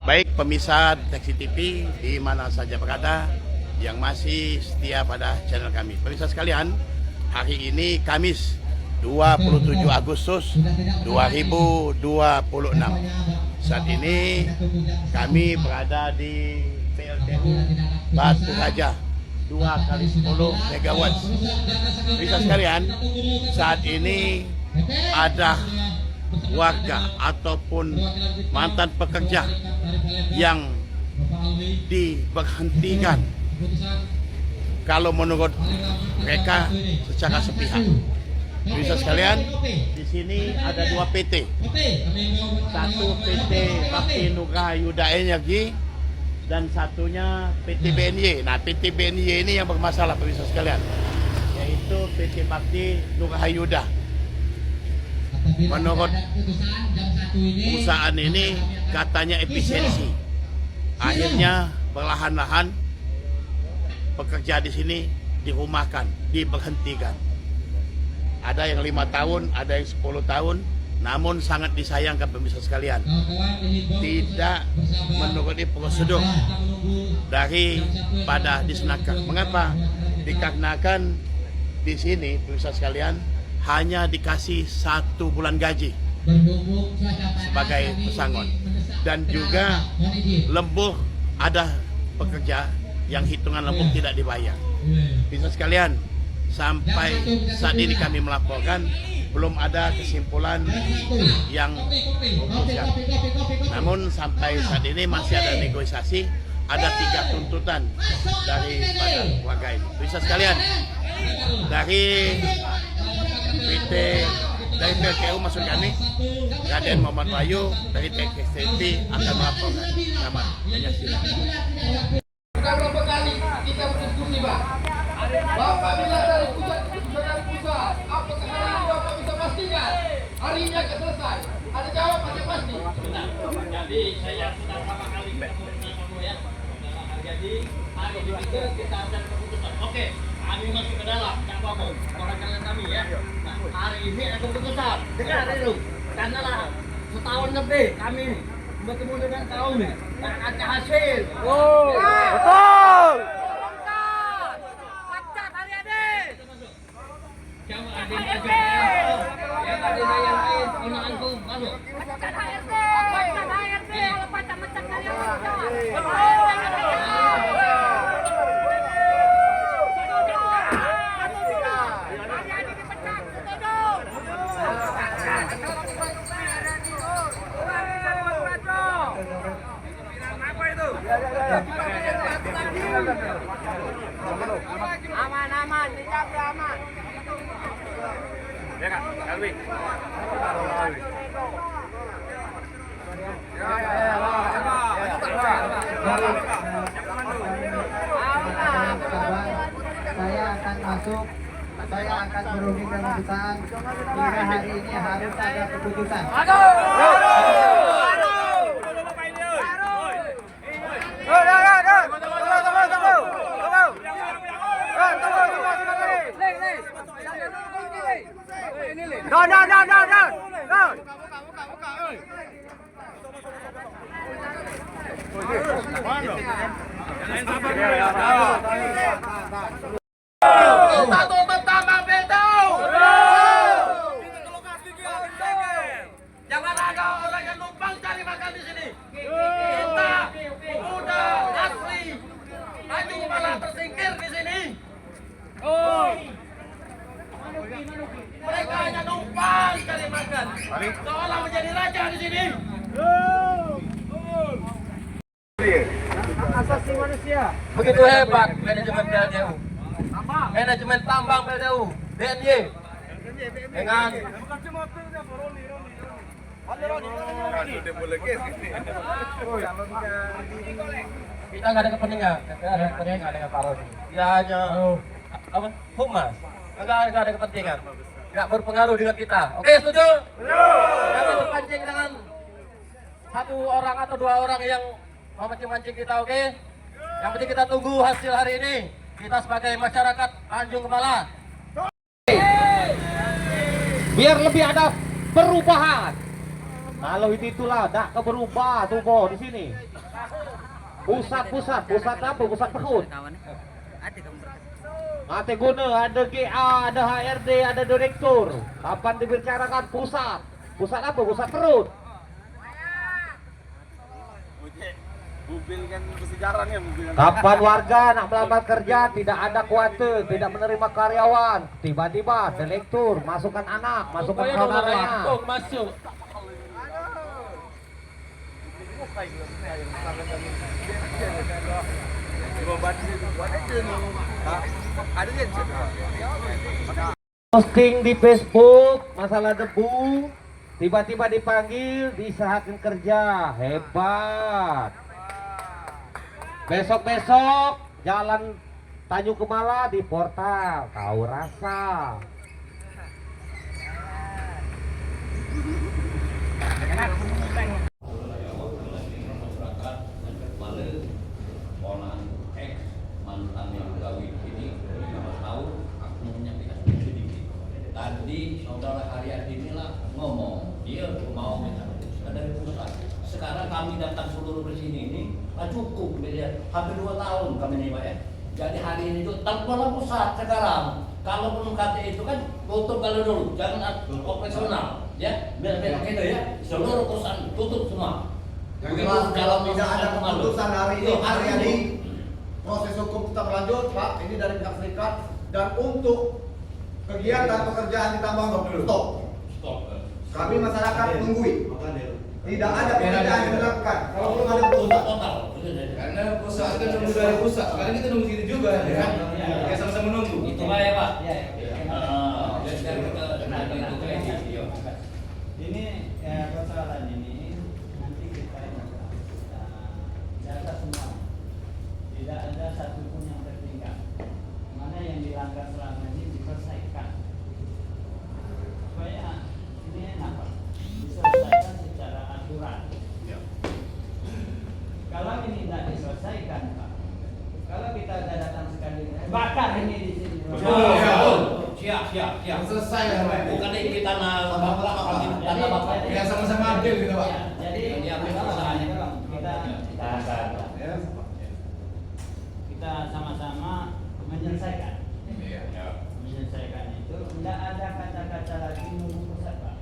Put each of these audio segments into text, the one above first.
Baik pemirsa Deteksi TV di mana saja berada yang masih setia pada channel kami. Pemirsa sekalian, hari ini Kamis 27 Agustus 2026. Saat ini kami berada di PLTU Batu Raja 2x10 MW. Pemirsa sekalian, saat ini ada warga ataupun mantan pekerja yang diberhentikan kalau menurut mereka secara sepihak. Bisa sekalian, di sini ada dua PT. Satu PT Bakti Nugraha Yuda Energi dan satunya PT BNY. Nah, PT BNY ini yang bermasalah pemirsa sekalian, yaitu PT Bakti Nugraha Yuda. Menurut perusahaan ini katanya efisiensi. Akhirnya perlahan-lahan pekerja di sini dirumahkan, diberhentikan. Ada yang 5 tahun, ada yang 10 tahun. Namun sangat disayangkan pemirsa sekalian, tidak menuruti prosedur daripada Disnaker. Mengapa? Dikarenakan di sini pemirsa sekalian hanya dikasih 1 bulan gaji sebagai pesangon, dan juga lembur, ada pekerja yang hitungan lembur tidak dibayar. Bisa sekalian, sampai saat ini kami melaporkan belum ada kesimpulan yang memutuskan. Namun sampai saat ini masih ada negosiasi, ada 3 tuntutan daripada warga ini. Bisa sekalian, dari PLTU maksud kami, Raden Muhammad Wahyu dari TKSTV akan melaporkan. Selamat menyaksikan. Sudah berapa kali kita berdiskusi, Pak? Bapak bilang dari pusat apakah hari ini Bapak bisa pastikan hari ini akan selesai? Ada jawaban yang pasti. Benar. Jadi saya sudah berapa kali ketemu kamu ya. Jadi hari ini kita akan keputusan. Oke, kami masuk ke dalam, tak apa-apa. Orang kalian kami ya. Nah, hari ini ada keputusan. Dengar itu. Karena lah setahun lebih kami bertemu dengan kau nih. Tak ada hasil. Oh, betul. Siapa ada yang aja? Yang ada yang lain, ponakanku masuk. Pecat HRD, kalau pecat kalian aman, dijaga aman. Ya Kak, Kalwi. Saya akan masuk, saya akan merugikan perusahaan hingga hari ini harus ada keputusan. Satu pertama PLTU. Jangan ada orang yang numpang cari makan di sini. Kita pemuda asli, maju malah tersingkir di sini. Mereka hanya numpang cari makan, seolah menjadi raja di sini. Asasi manusia. Begitu hebat manajemen PLTU. Manajemen tambang PLTU, BNY. Dengan kita nggak ada kepentingan, nggak ada kepentingan. Ya hanya apa? Humas. Nggak ada kepentingan. Nggak berpengaruh dengan kita. Oke, setuju? Jangan berpancing dengan 1 orang atau 2 orang yang memancing-mancing kita, oke? Yang penting kita tunggu hasil hari ini. Kita sebagai masyarakat Tanjung Kepala. Biar lebih ada perubahan. Kalau itulah tak berubah tuh Bo di sini. Pusat apa? Pusat perut. Ate guna ada GA, ada HRD, ada direktur. Kapan dibicarakan pusat? Pusat apa? Pusat perut. Mobil kan bersejarah nih mobil. Kapan warga nak melamar kerja tidak ada kuota, tidak menerima karyawan, tiba-tiba direktur masukkan anak, masukkan saudaranya. Masuk. Posting di Facebook masalah debu, tiba-tiba dipanggil, diusahakan kerja, hebat. Besok-besok jalan Tanjung Kemala di portal, tahu rasa. Tadi saudara Haryadi inilah ngomong dia mau minta dari pusat. Sekarang kami datang seluruh di sini ini cukup ya. Hampir 2 tahun kami nih Pak ya. Jadi hari ini itu tanpa pusat sekarang. Kalaupun KT itu kan tutup kalau dulu, jangan operasional ya. Biar gitu ya. Seluruh perusahaan tutup semua. Yang jelas kalau tidak ada keputusan hari ini, proses hukum tetap berlanjut, Pak. Ini dari pihak serikat dan untuk kegiatan pekerjaan di tambang stop. Kami masyarakat menunggui. Tidak ada pekerjaan yang dilakukan. Kalau belum ada keputusan total. Karena pusat kan nunggu dari pusat. Sekarang kita nunggu sini juga ya kan. Kita sama-sama nunggu. Itu Pak ya Pak. Ini persoalan ini nanti kita data semua. Tidak ada satupun yang tertinggal. Mana yang dilanggar selama ini diselesaikan. Supaya ini enak Pak. Diselesaikan secara aturan. Kalau ini tidak diselesaikan Pak, kalau kita sudah datang sekali bakar ini di sini. Siap. selesai ya, Pak. Bukan kita Ya sama-sama adil gitu, Pak. Jadi kita sama-sama menyelesaikan. Menyelesaikan itu tidak ada kata-kata lagi nunggu pusat Pak.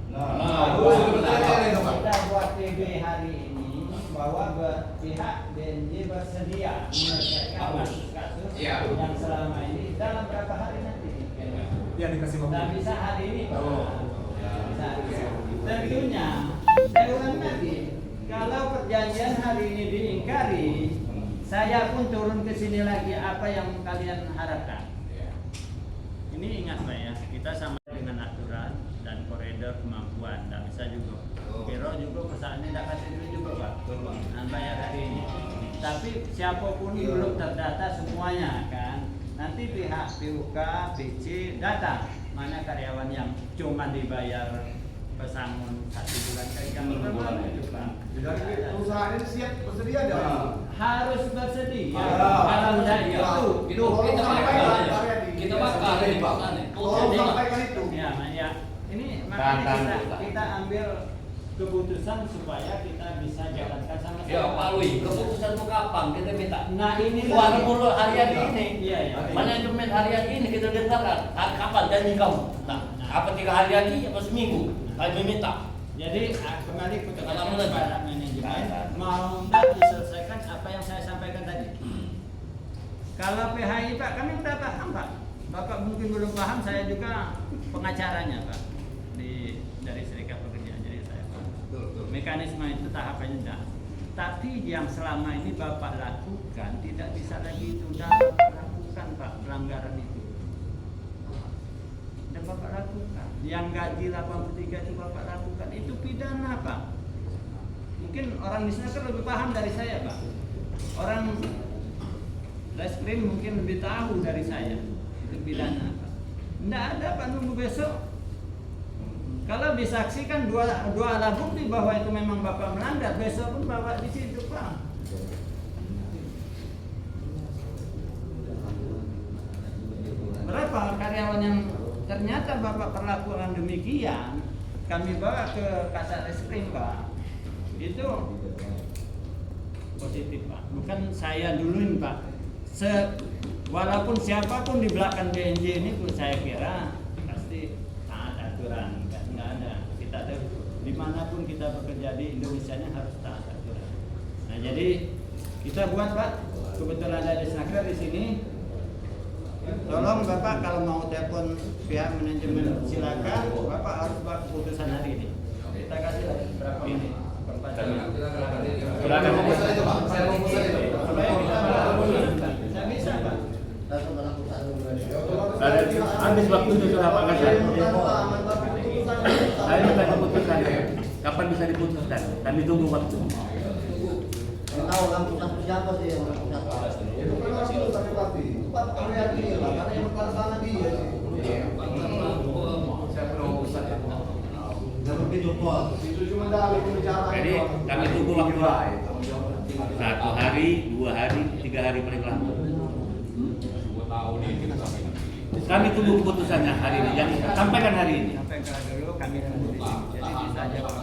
Kita buat PB hari ini bahwa pihak BNJ bersedia menyelesaikan kasus yang selama ini dalam berapa hari nanti. Ya dikasih Tidak bisa hari ini Pak. Bisa hari ini. Tentunya saya ulang lagi, kalau perjanjian hari ini diingkari, saya pun turun ke sini lagi. Apa yang kalian harapkan? Ini ingat Pak ya, kita sama dengan aturan dan koridor kemampuan. Tidak bisa juga. Kira juga perusahaan ini tidak kasih duit juga Pak. Bayar hari ini. Tapi siapapun belum terdata semuanya kan. Nanti pihak PUK, BC datang mana karyawan yang cuma dibayar pesangon 1 bulan saja. Perusahaan ini siap bersedia Harus bersedia. Kalau tidak itu kita bakar ini Pak. Tolong sampaikan itu. Ya. Ini makanya kita ambil keputusan supaya kita bisa jalankan sama-sama. Ya Pak Lui, keputusan itu kapan kita minta? Nah ini Suara mulu harian ini. Iya. Manajemen harian ini kita dengarkan. Kapan janji kamu? Nah, apa 3 hari lagi apa seminggu? Kami minta. Jadi kembali ke Kalau kepada manajemen mau tidak diselesaikan apa yang saya sampaikan tadi. Kalau PHI Pak, kami sudah paham Pak. Bapak mungkin belum paham, saya juga pengacaranya Pak dari Serikat Pekerja. Jadi saya paham. Mekanisme itu tahapannya tidak. Tapi yang selama ini Bapak lakukan tidak bisa lagi itu dapat lakukan Pak pelanggaran itu. Dan Bapak lakukan. Yang gaji 83 itu Bapak lakukan. Itu pidana Pak. Mungkin orang di sana kan lebih paham dari saya Pak. Orang reskrim mungkin lebih tahu dari saya. Itu pidana Pak. Tidak ada Pak, nunggu besok. Kalau disaksikan dua alat bukti bahwa itu memang Bapak melanggar, besok pun Bapak di situ Pak. Berapa karyawan yang ternyata Bapak perlakukan demikian, kami bawa ke Kasat Reskrim Pak. Itu positif Pak. Bukan saya duluin Pak. Walaupun siapapun di belakang DNJ ini pun saya kira pasti taat aturan. Nggak ada. Kita ada dimanapun kita bekerja di Indonesia harus taat aturan. Nah jadi kita buat Pak. Kebetulan ada Disnaker di sini. Tolong Bapak kalau mau telepon pihak manajemen silakan. Bapak harus buat keputusan hari ini. Kita kasih berapa ini? Silakan proposal itu Pak. Saya proposal itu. Supaya kita bisa Pak. Habis waktunya sudah Pak Kasar. Saya minta keputusan. Kapan bisa diputuskan? Kami tunggu waktu. Tahu langsung siapa sih yang itu kan harus tapi Pak Ariadi lah karena yang sana dia sih. Saya proposal itu. Jangan begitu Pak. Itu cuma dari pembicaraan. Jadi kami tunggu waktu 1 hari, 2 hari, 3 hari paling lama. Kami tunggu keputusannya hari ini. Jadi sampaikan hari ini. Sampaikan dulu kami tunggu di sini. Jadi bisa aja Pak.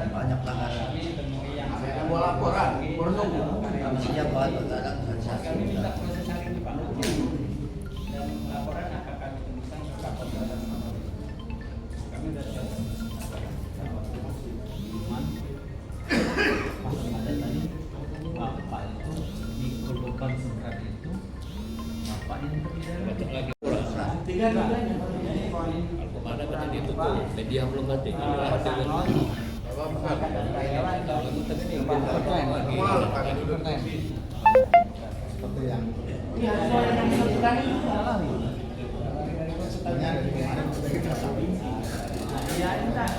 Banyak pelanggaran. Saya akan buat laporan. Menunggu. Kami siap buat Kami minta proses hari ini Pak. Dan laporan akan kami tuliskan ke Kapolres dan kami sudah siap. Ada tadi Bapak itu dikorbankan seberat itu Bapak yang terlibat. Kemana katanya ditutup, media belum ada. seperti yang Ya enggak,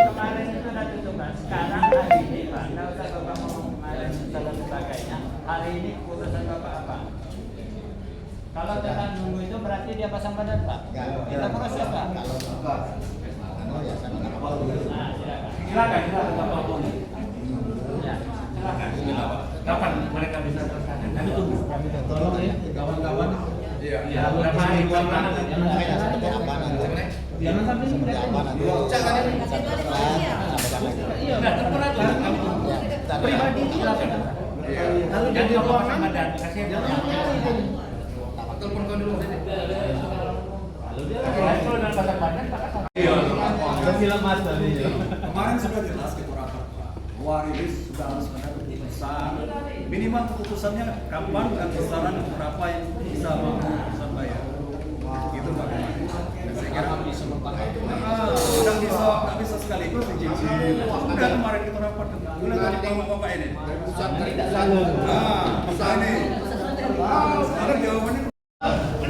kemarin itu sudah tutup kan. Sekarang hari ini Pak, nggak usah Bapak ngomong kemarin dan sebagainya. Hari ini keputusan Bapak apa? Kalau kita nunggu itu berarti dia pasang badan Pak. Kita proses Pak. ya saya nggak apa Nah, silakan. Silakan Bapak Boni. Ya. Silakan. Kapan mereka bisa selesai? Kami tunggu. tolong ya kawan-kawan Ya, berapa hari buat mana? seperti apa nanti Jangan sampai seperti apa nanti Iya, terpura tuh. Kami tunggu. Pribadi silakan. Kalau jadi apa sama dan kasih Telepon kau dulu. kalau dalam pasar banyak Pak Kasar. Kemarin sudah jelas ketua rapat Pak. Bahwa rilis sudah harus ada keputusan. Minimal keputusannya kapan dan besaran berapa yang bisa mau keputusan bayar. Itu Pak. Dan saya kira sudah bisa sekaligus dicicil. Sudah kemarin kita rapat dengan bapak ini. Pusat ini. Sekarang jawabannya.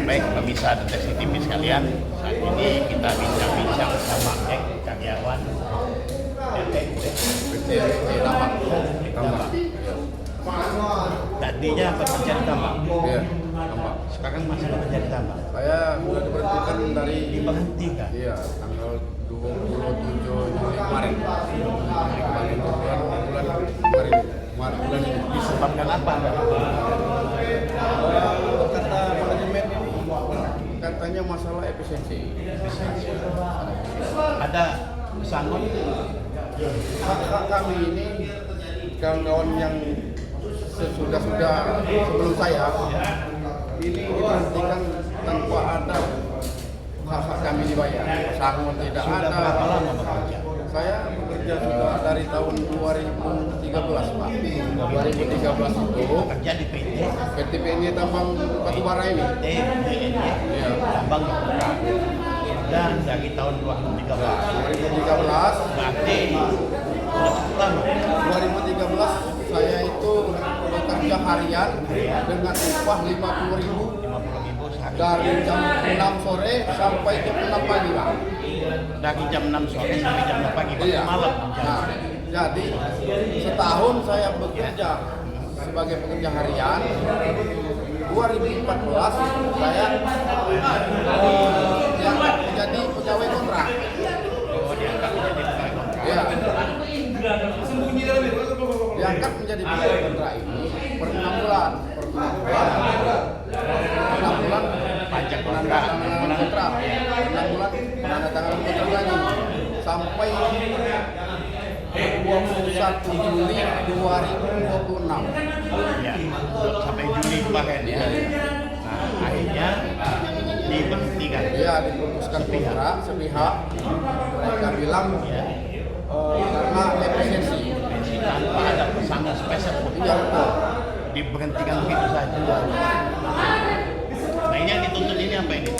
Baik pemirsa dan TV sekalian, saat ini kita bincang-bincang sama karyawan PT Tambak. Tadinya bekerja di tambak. Iya, tambak. Sekarang masih bekerja di tambak. Saya sudah diberhentikan dari Diberhentikan. iya, tanggal 27 Juli kemarin. Kemarin bulan bulan ini. Disebabkan apa? Kata manajemen ini katanya masalah efisiensi. Ada pesangon Kami ini kawan-kawan yang sudah sebelum saya ini diberhentikan tanpa ada hak kami dibayar. Sangon tidak sudah ada. berapa lama bekerja? Saya bekerja sudah dari tahun 2013 Pak. 2013 itu Kerja di PT PTPN Tambang Batubara ini. TBN Iya. Tambang Batubara. Dan dari tahun 2013. 2013 Berarti sudah cukup lama. 2013 saya itu bekerja harian dengan upah 50.000 50.000 sehari. dari jam 6 sore sampai jam 6 pagi Pak. Dari jam 6 sore sampai jam 6 pagi Iya. malam. Nah, jadi setahun saya bekerja sebagai pekerja harian. 2014 saya diangkat menjadi pegawai kontrak. Oh, diangkat menjadi pegawai kontrak. Ya, Sembunyi dalam itu. diangkat menjadi pegawai kontrak ini per 6 bulan. Per 6 bulan sampai 21 Juli 2026. Ya, sampai Juli kemarin ya. Nah, akhirnya diberhentikan. Ya, diputuskan sepihak. Mereka bilang karena efisiensi. Tanpa ada pesanan spesial. Iya, betul. Diberhentikan begitu saja. Nah, ini yang dituntut ini apa ini?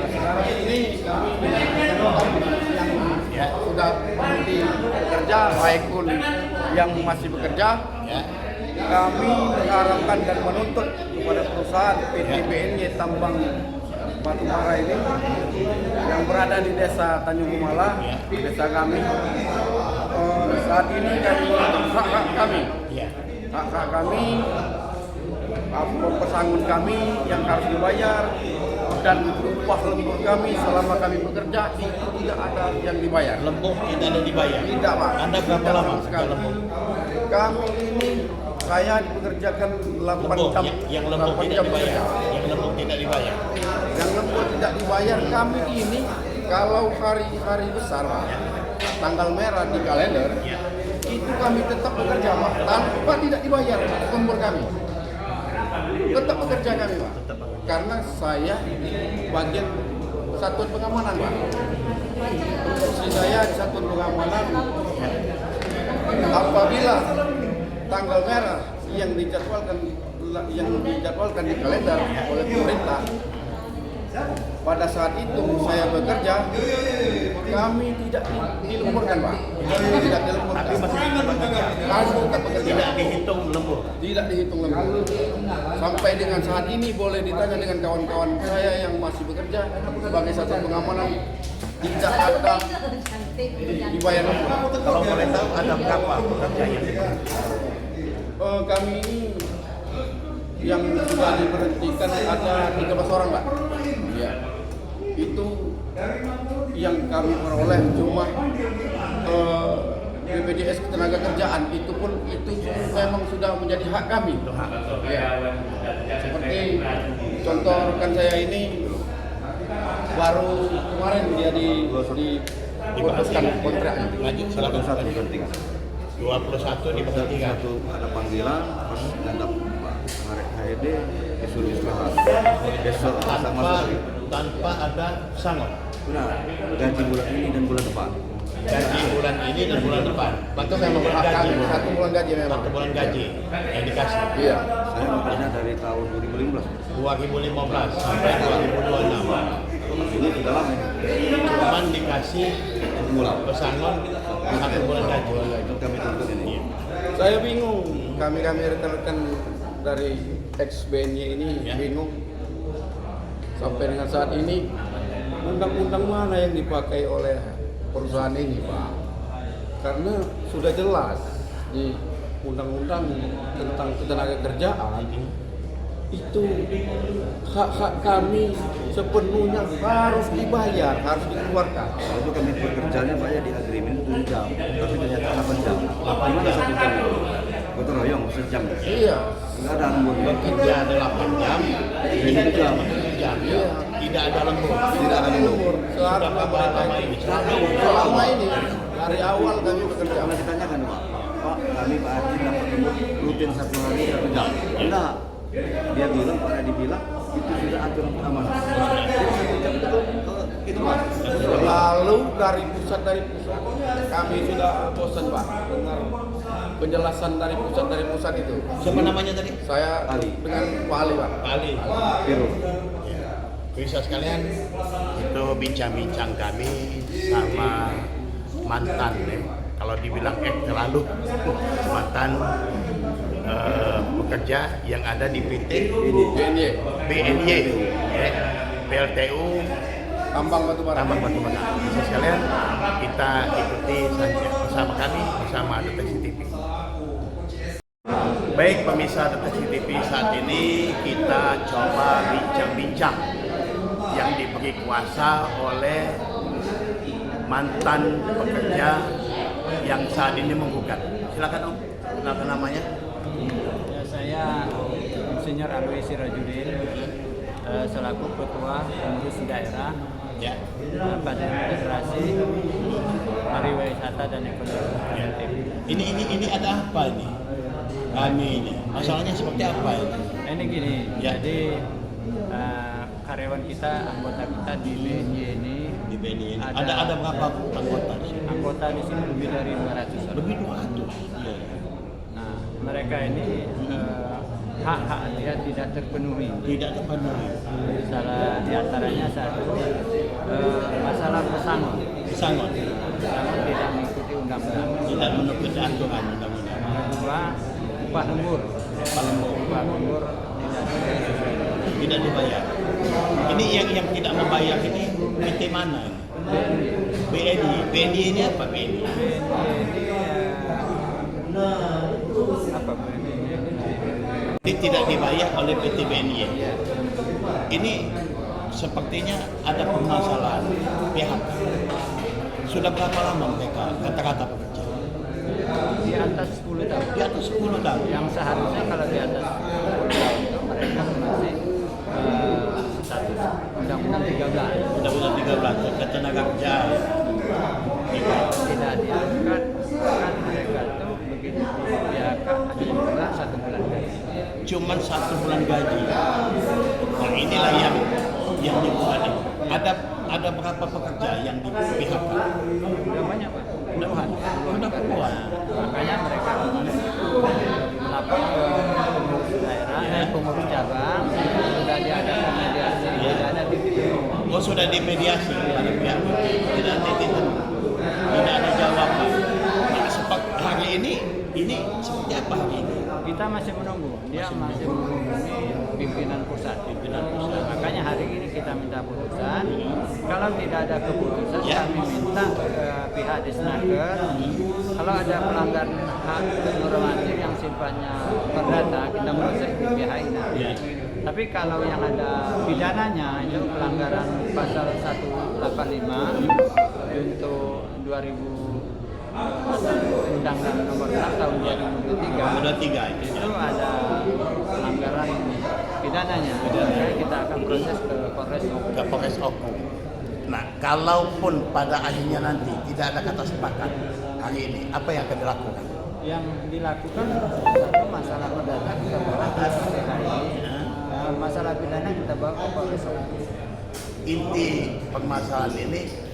Sekarang ini kami yang sudah berhenti bekerja, baik pun yang masih bekerja, Ya. kami mengharapkan dan menuntut kepada perusahaan PT BNY Tambang Batubara ini yang berada di desa Tanjung Kumala, desa kami. Saat ini kami menuntut hak-hak kami, hak-hak kami, pesangon kami yang harus dibayar, dan upah lembur kami selama kami bekerja itu tidak ada yang dibayar. Lembur tidak ada dibayar. Tidak, Pak. Anda berapa Tidak lama sama sekali. lembur? Kami ini saya dipekerjakan 8 Lembur jam. yang lembur 8 tidak jam dibayar. bekerja. Yang lembur tidak dibayar. Yang lembur tidak dibayar kami ini kalau hari-hari besar, Pak, tanggal merah di kalender, itu kami tetap bekerja, Pak, tanpa tidak dibayar lembur kami. Tetap bekerja kami, Pak. Karena saya bagian satuan pengamanan, Pak. Fungsi saya di satuan pengamanan. Apabila tanggal merah yang dijadwalkan di kalender oleh pemerintah, pada saat itu saya bekerja, kami tidak dilemburkan, Pak. Tidak dilemburkan. Tapi masih tetap bekerja. Kami tetap bekerja. Tidak dihitung lembur. Tidak dihitung lembur. Sampai dengan saat ini boleh ditanya dengan kawan-kawan saya yang masih bekerja sebagai satuan pengamanan, tidak ada dibayar lembur. Kalau boleh tahu ada berapa pekerja yang Kami ini yang sudah diberhentikan ada 13 orang, Pak. Ya. Itu yang kami peroleh cuma BPJS Ketenagakerjaan, itu memang sudah menjadi hak kami. Ya. Seperti contoh rekan saya ini baru kemarin dia diputuskan kontraknya. Lanjut, silakan. 21 diberhentikan. Ada panggilan, pas datang Pak HED disuruh istirahat. Besok Tanpa ada pesangon. Benar, gaji bulan ini dan bulan depan. Gaji bulan ini dan bulan depan. Itu memang hak kami, 1 bulan gaji memang. 1 bulan gaji yang dikasih. Iya. Saya bekerja dari tahun 2015. 2015 sampai 2026. Ini sudah lama ini. Cuman dikasih pesangon 1 bulan gaji. Itu kami tuntut ini. Saya bingung, kami rekan-rekan dari ex-BNY ini bingung sampai dengan saat ini undang-undang mana yang dipakai oleh perusahaan ini, Pak? Karena sudah jelas di undang-undang tentang ketenagakerjaan itu hak-hak kami sepenuhnya harus dibayar, harus dikeluarkan. Itu kami bekerjanya banyak di agreement 7 jam, tapi ternyata 8 jam. Gimana 1 jam? Gotong royong, 1 jam. Iya. Enggak ada lembur. Bekerja 8 jam, ini 7 jam. Tidak ada lembur. Tidak ada lembur. Sudah berapa lama ini? Selama ini dari awal kami bekerja. Karena ditanyakan, Pak, kami Pak Haji dapat lembur rutin 1 hari 1 jam. Enggak. Dia bilang, Pak Haji bilang itu sudah aturan keamanan. Jadi 1 jam itu Mas. Lalu dari pusat kami sudah bosan, Pak, dengar penjelasan dari pusat itu. Siapa namanya tadi? Saya Ali. dengan Pak Ali, Pak. Ali. Biru. Bisa sekalian, itu bincang-bincang kami sama mantan, kalau dibilang terlalu mantan pekerja yang ada di PT BNY, ya, PLTU Tambang Batubara. Bisa sekalian kita ikuti saja bersama kami, bersama Deteksi TV. Baik pemirsa Deteksi TV, saat ini kita coba bincang-bincang yang diberi kuasa oleh mantan pekerja yang saat ini menggugat. Silakan Om, kenalkan namanya. Ya, saya Insinyur Alwi Sirajudin selaku Ketua Pengurus Daerah Ya. Badan Federasi pariwisata dan ekonomi kreatif. Ini ada apa ini? Kami ini masalahnya seperti apa ini? Ini gini, Ya. jadi karyawan kita, anggota kita di BNI ini Di BNI ini ada berapa anggota di sini? anggota di sini lebih dari 200 orang. Lebih 200. Iya. Nah, mereka ini hak-hak dia tidak terpenuhi. Tidak terpenuhi. Salah diantaranya satu masalah pesangon. Pesangon Tidak mengikuti undang-undang. tidak mengikuti aturan undang-undang. Kedua, upah lembur. Upah lembur Tidak dibayar. Ini yang tidak membayar ini PT mana? BNI. BNI ini apa BNI? Ini tidak dibayar oleh PT BNI. Ini sepertinya ada permasalahan pihak. Sudah berapa lama mereka kata-kata bekerja? di atas 10 tahun. Di atas 10 tahun. Yang seharusnya kalau di atas 10 tahun itu mereka masih status undang-undang 13. Undang-undang 13 ketenaga kerjaan. Tidak diangkat kan mereka itu begitu ya hanya juga 1 bulan gaji. Cuman 1 bulan gaji. Nah inilah yang dibuat. Ada berapa pekerja yang di PHK? Udah banyak Pak. Sudah puluhan. Makanya mereka melapor ke pengurus daerah, pengurus cabang, sudah diadakan mediasi, tidak ada titik temu. Oh sudah dimediasi pada pihak tidak ada titik temu, tidak ada jawaban. Nah seperti hari ini seperti apa hari ini? Kita masih menunggu, dia masih menghubungi pimpinan pusat. Makanya hari ini kita minta putusan. Kalau tidak ada keputusan, kami minta ke pihak Disnaker. Kalau ada pelanggaran hak normatif yang sifatnya perdata, kita proses di PHI nanti. Tapi kalau yang ada pidananya itu pelanggaran pasal 185 untuk 2000 Undang-Undang Nomor 6 Tahun 2023 itu ada pelanggaran pidananya. Jadi kita akan proses ke Polres Oku. Nah, kalaupun pada akhirnya nanti tidak ada kata sepakat hari ini, apa yang akan dilakukan? Yang dilakukan satu masalah perdata kita bawa ke PHI, masalah pidana kita bawa ke Polres Oku. Inti permasalahan ini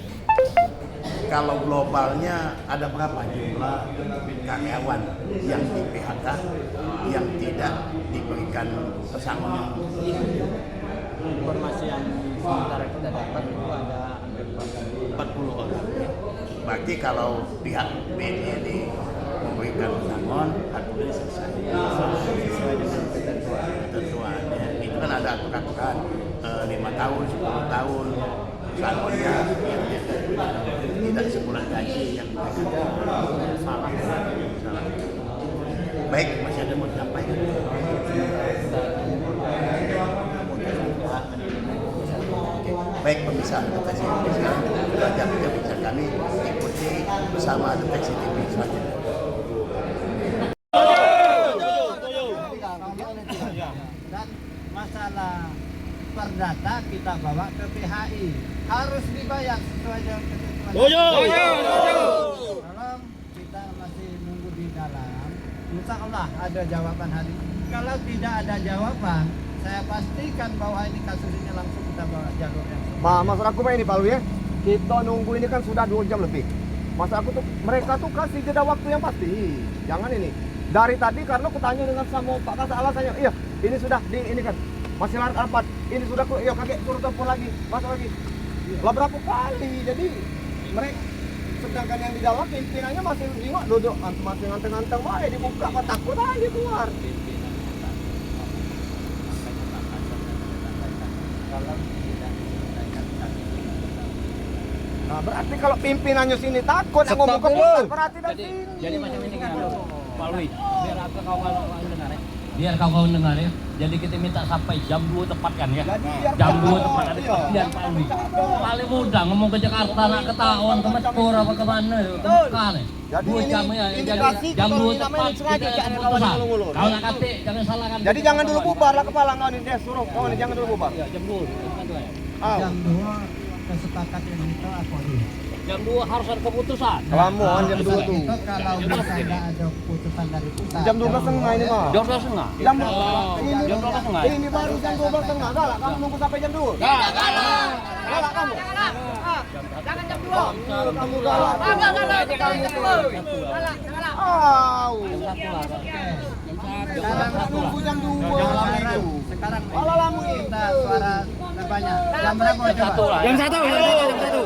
kalau globalnya ada berapa jumlah karyawan yang di PHK yang tidak diberikan pesangon? Informasi yang sementara kita dapat itu ada hampir 40 orang. Berarti kalau pihak BNI ini memberikan pesangon, hak ini selesai. sesuai dengan Ketentuan ya. Itu kan ada aturan 5 tahun, 10 tahun pesangonnya tidak sebulan gaji yang salah. Baik, masih ada mau disampaikan. Baik pemirsa, deteksi TV belajar bincang kami ikuti bersama deteksi TV selanjutnya. Dan masalah perdata kita bawa ke PHI harus dibayar sesuai dengan ketentuan. Kalau kita masih nunggu di dalam, insya Allah ada jawaban hari ini. Kalau tidak ada jawaban, saya pastikan bahwa ini kasus ini langsung kita bawa jalur yang Maksud aku ini Pak Lu ya, kita nunggu ini kan sudah 2 jam lebih. Maksud aku tuh mereka tuh kasih jeda waktu yang pasti. Jangan ini. Dari tadi karena aku tanya dengan sama Pak Kasat alasannya, iya ini sudah ini kan masih rapat, ini sudah iya kakek suruh telepon lagi, masuk lagi. Lah berapa kali? Jadi mereka sedangkan yang di dalam pimpinannya masih lima duduk masih nganteng-nganteng wae dibuka kok takut aja keluar. Nah berarti kalau pimpinannya sini takut yang ngomong ke pusat berarti dari sini. Jadi macam ini kan Pak Lui, biar apa kawan-kawan dengar ya. Biar kawan dengar ya. Jadi kita minta sampai jam 2 tepat kan ya. Jam 2 tepat ada kepastian Pak Lui. Paling mudah ngomong ke Jakarta nak ketahuan ke Mekor apa ke mana ke Mekah nih. Jadi 2 jam ya. Jadi jam 2 tepat kita putusan. Kalau nak kate jangan salahkan. Jadi jangan dulu bubar lah kepala kau ini dia suruh kau ini jangan dulu bubar. Ya jam 2. jam 2 kesepakatan itu akori. Jam 2 harus ada keputusan. Kelamuan jam 2 tuh. Itu kalau misalnya ada keputusan dari pusat. Jam 12.30 ini mah. Jam 12.30. Jam Jam 12.30. Ini baru jam 12.30. Galak kamu nunggu sampai jam 2. Galak kamu. Jangan jam 2. Kamu galak. Galak. Au. Sekarang Nunggu jam 2. sekarang Malah lama kita suara banyak. Jam berapa coba? Jam 1. Jam 1.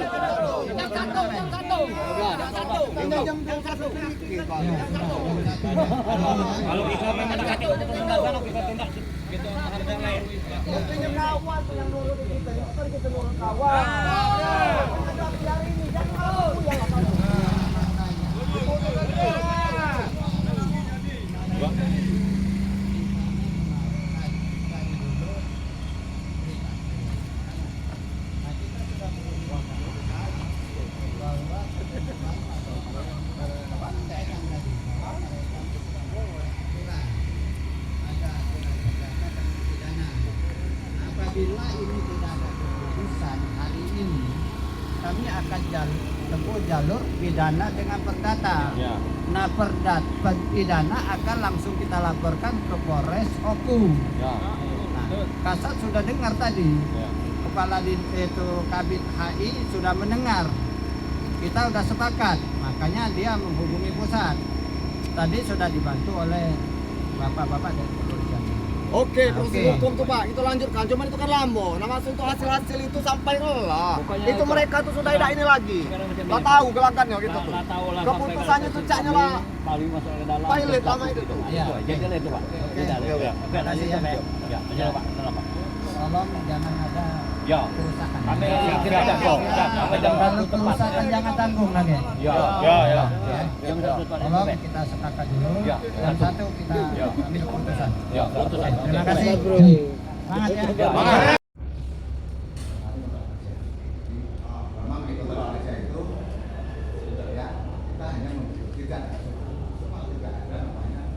Kalau kita memang mendekati untuk tinggal sana kita tindak gitu harga lain. Yang kawan tuh yang nurut kita itu kan kita nurut kawan. Hari ini jangan aku yang akan. Apabila ini tidak ada keputusan hari ini, kami akan tempuh jalur pidana dengan perdata. Ya. Nah, pidana akan langsung kita laporkan ke Polres Oku. Ya. Nah, Kasat sudah dengar tadi. Ya. Kepala itu Kabit HI sudah mendengar. Kita sudah sepakat, makanya dia menghubungi pusat. Tadi sudah dibantu oleh bapak-bapak dari kepolisian. Oke, proses Oke. hukum tuh Pak, itu lanjutkan. Cuman itu kan lama. Nah, maksud untuk hasil-hasil itu sampai lah. Pokoknya Itu mereka tuh sudah tidak ini lagi. Nggak tahu gelagatnya gitu tuh. Nggak tahu lah Keputusannya tuh caknya lah. paling masuk ke dalam. Pilot lama itu tuh. Ya. Jadi itu Pak. Tidak ada. Oke, lanjut ya. Ya, lanjut Pak. Salah Pak. Tolong jangan ada Ya. kerusakan. Kami tidak ada kok. Sampai jam 1 tepat. Kerusakan jangan tanggung lagi. Ya. Jam 1 tepat. Tolong kita sepakat dulu. Ya. Jam 1 kita ambil keputusan. Ya, putusan. Terima kasih. Semangat ya. Ya. Memang di Kota Malaysia itu ya kita hanya tidak ada namanya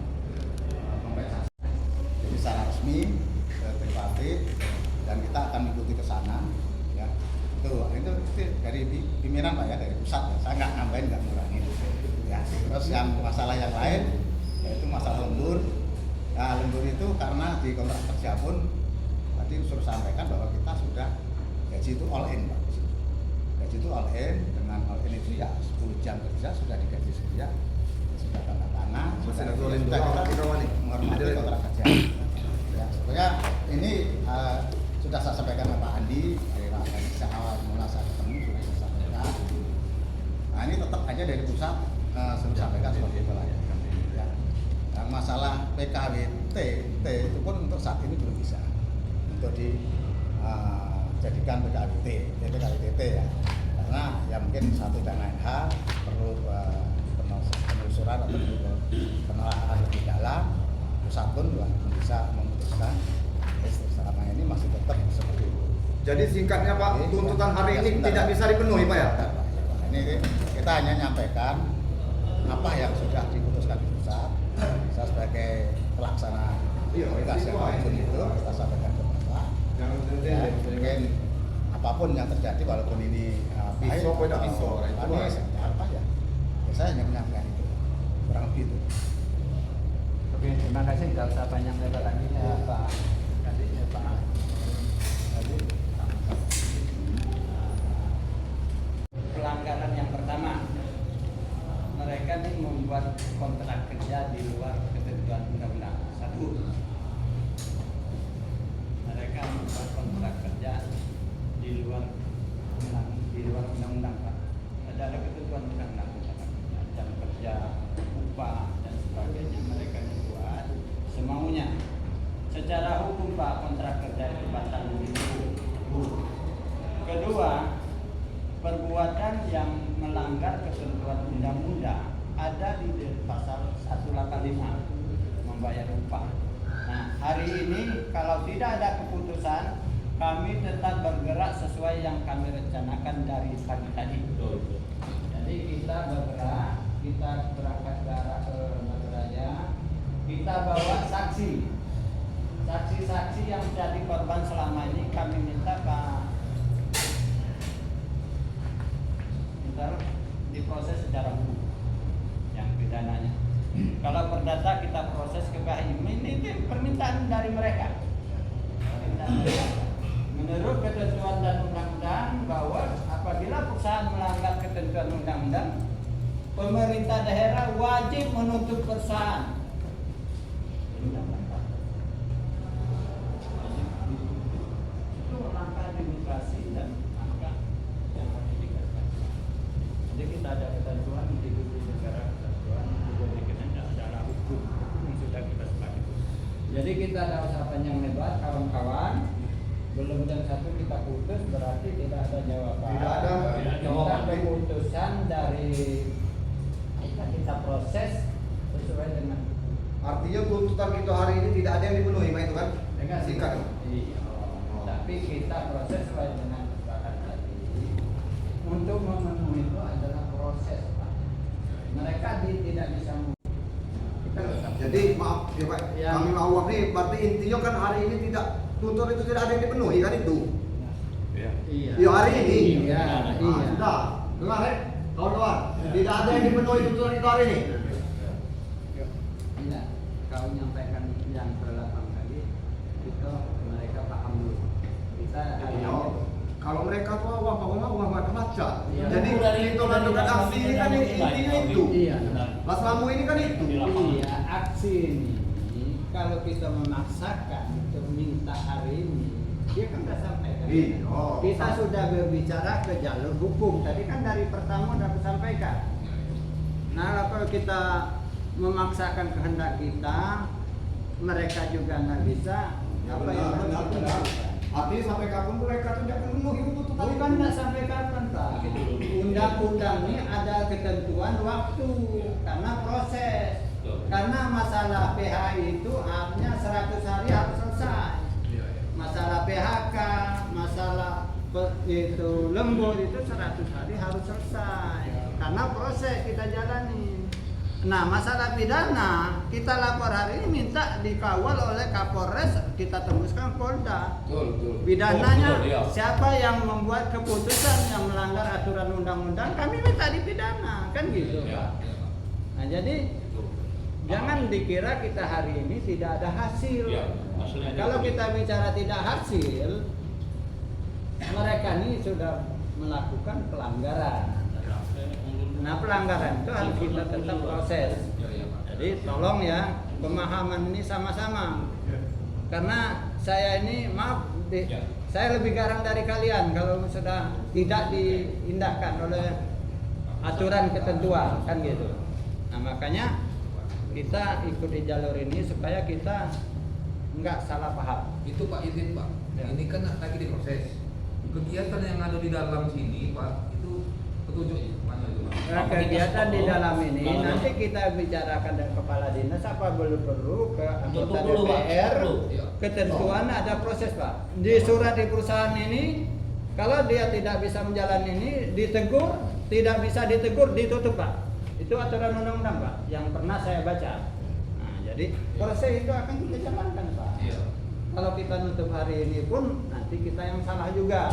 kompensasi. Jadi secara resmi tripartit dan kita akan mengikuti ke sana ya. Itu dari pimpinan Pak ya, dari pusat ya. Saya nggak nambahin, nggak ngurangin ya. Terus yang masalah yang lain yaitu masalah lembur. Nah, lembur itu karena di kontrak kerja pun tadi suruh sampaikan bahwa kita sudah gaji itu all in Pak. Gaji itu all in, dengan all in itu ya 10 jam kerja sudah digaji sekian, sudah tanda tangan, sudah kita menghormati kontrak kerja. Ya, sebenarnya ini sudah saya sampaikan ke Pak Andi dari sejak awal mula saya ketemu sudah saya sampaikan. Nah ini tetap aja dari pusat sudah sampaikan seperti itu lah. Ya. Nah, masalah PKWT itu pun untuk saat ini belum bisa untuk dijadikan PKWT ya, karena ya mungkin satu dan lain hal perlu penelusuran atau penelaahan lebih dalam. Pusat pun belum bisa memutuskan. Selama ini masih tetap seperti itu. Jadi singkatnya Pak, tuntutan hari ini tidak bisa dipenuhi Pak ya? Ini kita hanya nyampaikan apa yang sudah diputuskan di pusat. Saya sebagai pelaksana prioritas yang langsung itu kita sampaikan ke Bapak. Ya, mungkin apapun yang terjadi walaupun ini baik atau apa ya, saya hanya menyampaikan itu, kurang lebih itu. Oke, terima kasih. Tidak usah panjang lebar lagi ya Pak. Pelanggaran yang pertama, mereka ini membuat kontrak kerja di luar ketentuan undang-undang. Satu, mereka membuat kontrak kerja di luar undang-undang Pak. Ada ketentuan undang-undang jam kerja, upah dan sebagainya, mereka membuat semaunya. Secara hukum Pak, kontrak kerja itu batal ditutup. Kedua, perbuatan yang melanggar ketentuan undang-undang ada di pasal 185 membayar upah. Nah, hari ini kalau tidak ada keputusan, kami tetap bergerak sesuai yang kami rencanakan dari pagi tadi. Jadi kita bergerak, kita berangkat ke arah ke Madraja, kita bawa saksi-saksi yang jadi korban selama ini. Kami minta Pak diproses secara hukum yang pidananya. Kalau perdata kita proses ke KHIM, ini permintaan dari mereka. Menurut ketentuan dan undang-undang bahwa apabila perusahaan melanggar ketentuan undang-undang, pemerintah daerah wajib menuntut perusahaan. Itu langkah demokrasi dan langkah yang harus dikerjakan. Jadi kita ada ketentuan di negara ketentuan juga dikenal adalah hukum yang sudah kita sepakati. Jadi kita ada usaha panjang lebar, kawan-kawan. Belum jam 1 kita putus berarti tidak ada jawaban. Tidak ada jawaban. Keputusan dari kita proses sesuai dengan. Artinya tuntutan kita hari ini tidak ada yang dipenuhi, Pak, itu kan? Dengan Sikat. Iya. Tapi kita proses sesuai dengan kesepakatan tadi. Untuk memenuhi itu adalah proses, Pak. Mereka tidak bisa. Jadi maaf ya Pak, Ya. kami awam nih, berarti intinya kan hari ini tidak tuntutan itu tidak ada yang dipenuhi kan itu? Iya. Ya hari ini. Iya. Iya. Sudah, dengar ya, kawan-kawan, tidak ada yang dipenuhi tuntutan itu hari ini. Tidak. Kau nyampaikan yang ke-8 tadi, itu mereka paham dulu. Kita hari Iya. ini. Kalau mereka tuh awam baca. Iya. Jadi itu menentukan aksi ini kan intinya itu. Iya. Mas Lamu ini kan itu. Iya, aksi ini kalau kita memaksakan untuk minta hari ini, dia kan sudah sampaikan. Iya. Kita sudah berbicara ke jalur hukum. Tadi kan dari pertama sudah aku sampaikan. Nah, kalau kita memaksakan kehendak kita, mereka juga nggak bisa. Apa yang harus kita lakukan? Artinya sampai kapan mereka tidak memenuhi tuntutan? Bukan nggak sampai kapan, Pak. Undang-undang ini ada ketentuan waktu karena proses. Karena masalah PHI itu hanya 100 hari harus selesai. Masalah PHK, masalah itu lembur itu 100 hari harus selesai. Karena proses kita jalani. Nah, masalah pidana kita lapor hari ini minta dikawal oleh Kapolres, kita tembuskan Polda. Pidananya siapa yang membuat keputusan yang melanggar aturan undang-undang, kami minta dipidana, kan gitu. Nah, jadi jangan dikira kita hari ini tidak ada hasil. Kalau kita bicara tidak hasil, mereka ini sudah melakukan pelanggaran. Nah, pelanggaran itu harus kita tetap proses. Jadi tolong ya, pemahaman ini sama-sama. Karena saya ini saya lebih garang dari kalian kalau sudah tidak diindahkan oleh aturan ketentuan, kan gitu. Nah, makanya kita ikuti jalur ini supaya kita nggak salah paham. Itu Pak izin Pak, ini kan lagi diproses. Kegiatan yang ada di dalam sini Pak, itu petunjuk mana itu Pak? Nah, kegiatan di dalam ini nanti kita bicarakan dengan kepala dinas apa belum perlu ke anggota DPR. Ketentuan ada proses, Pak. Di surat di perusahaan ini kalau dia tidak bisa menjalani ini ditegur, tidak bisa ditegur ditutup, Pak. Itu aturan undang-undang, Pak, yang pernah saya baca. Nah, jadi proses itu akan kita jalankan, Pak. Kalau kita nutup hari ini pun nanti kita yang salah juga.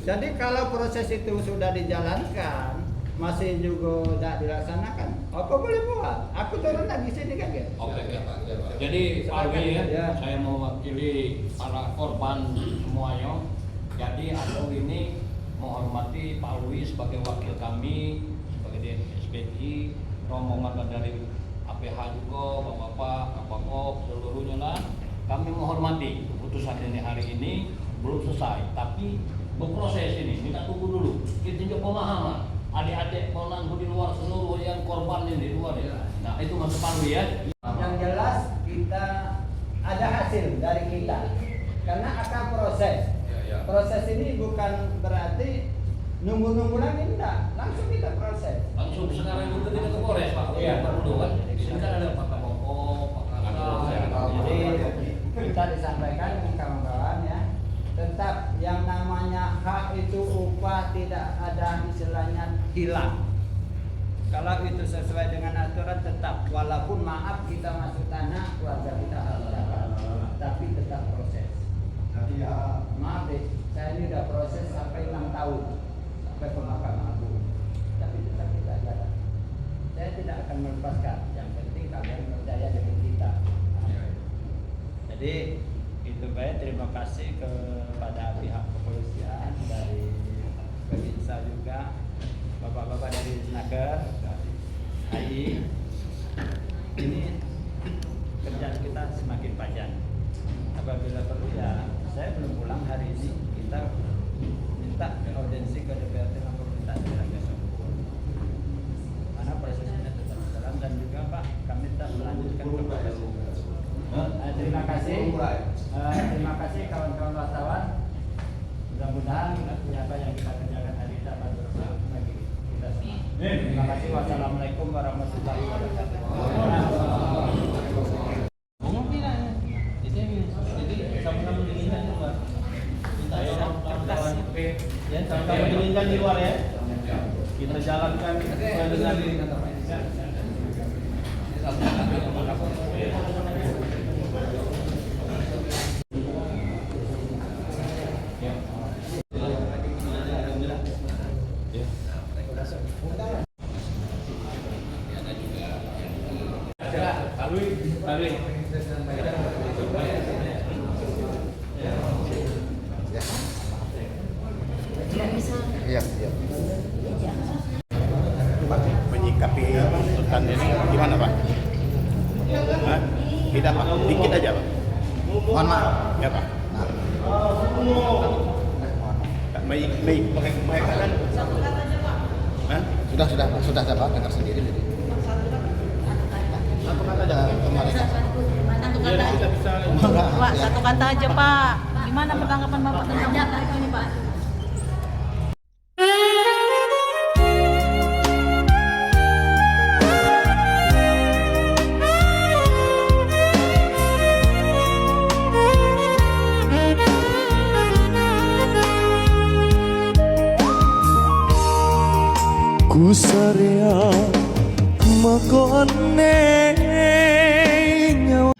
Jadi kalau proses itu sudah dijalankan masih juga tidak dilaksanakan, apa boleh buat? Aku turun lagi sini kan ya. Oke. Jadi Pak Wi ya, saya mewakili para korban semuanya. Jadi aku ini menghormati Pak Wi sebagai wakil kami, sebagai SPI, rombongan dari APH juga, Bapak-bapak, Kapolres, seluruhnya lah. Kami menghormati keputusan ini hari ini belum selesai, tapi berproses ini. Kita tunggu dulu. Kita juga pemahaman. Adik-adik mau nanggung di luar seluruh yang korban ini di luar ya. Nah itu masuk Pak Wi ya. Yang jelas kita ada hasil dari kita, karena akan proses. Proses ini bukan berarti nunggu-nunggu lagi, enggak. Langsung kita proses. Langsung sekarang juga kita ke Polres Pak. Iya. Perlu kan. Ini kan ada Pak Kapolres, Pak Kapolres. Jadi kita disampaikan kawan-kawan ya. Tetap yang namanya hak itu upah tidak ada istilahnya hilang. Kalau itu sesuai dengan aturan tetap, walaupun maaf kita masuk tanah, keluarga kita harus dapat, tapi tetap proses. Jadi ya Maaf deh, saya ini udah proses sampai 6 tahun sampai ke Mahkamah Agung. akan melepaskan. Yang penting kalian percaya dengan kita. Jadi itu baik, terima kasih kepada pihak kepolisian dari Babinsa juga, bapak-bapak dari Snaker, dari AI. Ini kerjaan kita semakin panjang. Apabila perlu ya, saya belum pulang hari ini, kita minta audiensi ke DPRD Lampung, minta segera besok. Karena prosesnya tetap jalan dan juga Pak, kami tak melanjutkan ke Bawaslu. Terima kasih kawan-kawan wartawan. Mudah-mudahan apa yang kita kerjakan hari ini dapat bermanfaat bagi kita semua. Terima kasih. Wassalamualaikum warahmatullahi wabarakatuh. Jadi sama-sama dinginkan di luar. Ya, sama-sama dinginkan di luar ya. Kita jalankan dengan Menyikapi tuntutan ini gimana Pak? Hah? Tidak Pak, dikit aja Pak. Mohon maaf. Ya Pak. Mereka kan sudah Pak, dengar sendiri jadi. Satu kata aja kemarin. Pak, satu kata aja Pak. Gimana tanggapan Bapak tentang data ini Pak? Kusarya mako aneh nyawa.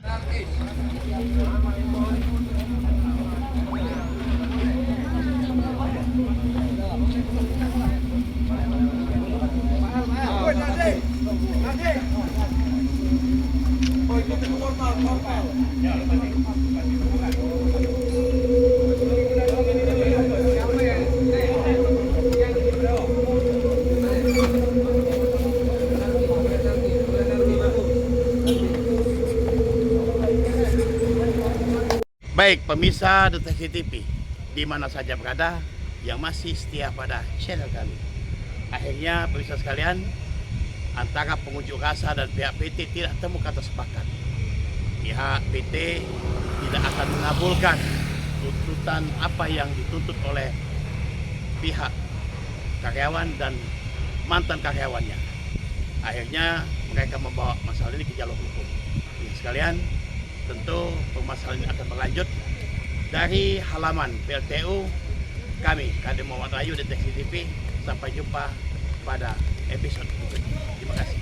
Baik pemirsa Deteksi TV di mana saja berada yang masih setia pada channel kami. Akhirnya pemirsa sekalian, antara pengunjuk rasa dan pihak PT tidak temu kata sepakat. Pihak PT tidak akan mengabulkan tuntutan apa yang dituntut oleh pihak karyawan dan mantan karyawannya. Akhirnya mereka membawa masalah ini ke jalur hukum. Pemirsa sekalian, tentu permasalahan ini akan berlanjut dari halaman PLTU kami, Kadem Muhammad Rayu Deteksi TV. Sampai jumpa pada episode berikutnya. Terima kasih.